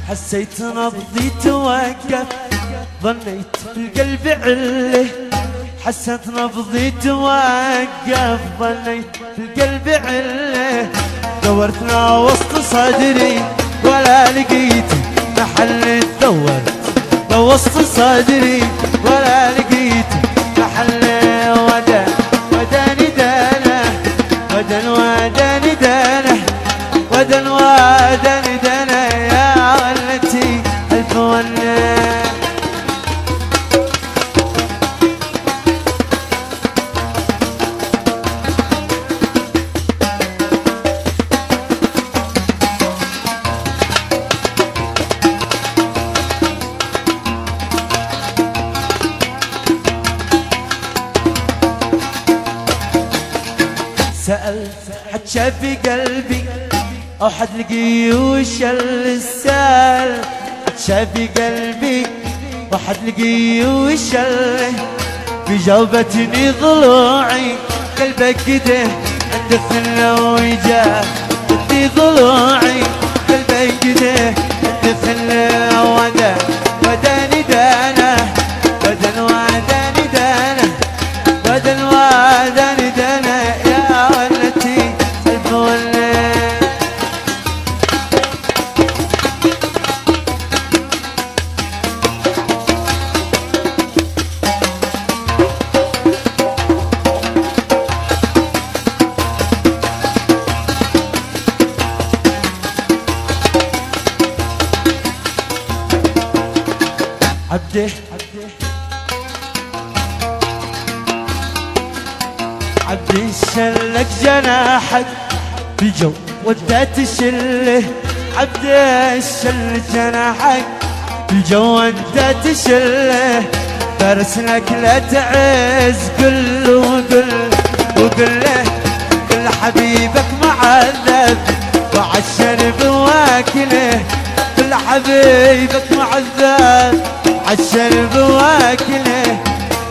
حسيت نبضي توقف ظنيت القلب عله حسيت نبضي توقف ظنيت القلب عله دورتنا وسط صدري ولا لقيت محل دورت وسط صدري ولا لقيت محل وداني دانه وداني دانه وداني دانه يا ولتي ألف ونه. سألت حد شاف قلبي أو حد لقي وش السال حد شاف قلبي وحد لقي وش بجاوبتني ضلوعي قلبك كده عند خلة وجاه بدي ضلوعي قلبك كده عند خلة وداني دانه وداني دانه وداني دانه يا ولتي ألف ونه. عبدي شلك جناحك بالجو ودات شله عبدي شل جناحك بالجو ودات شله فرسلك لا تعز قل وقل له قل حبيبك معذب وعالشرب واكله قل حبيبك معذب عالشرب واكله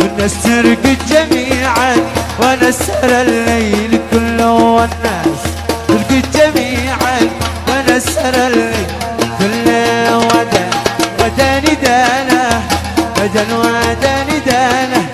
والناس ترقد جميعا ونسهر الليل كله والناس ترقد جميعا ونسهر الليل كله وداني دانه وداني دانه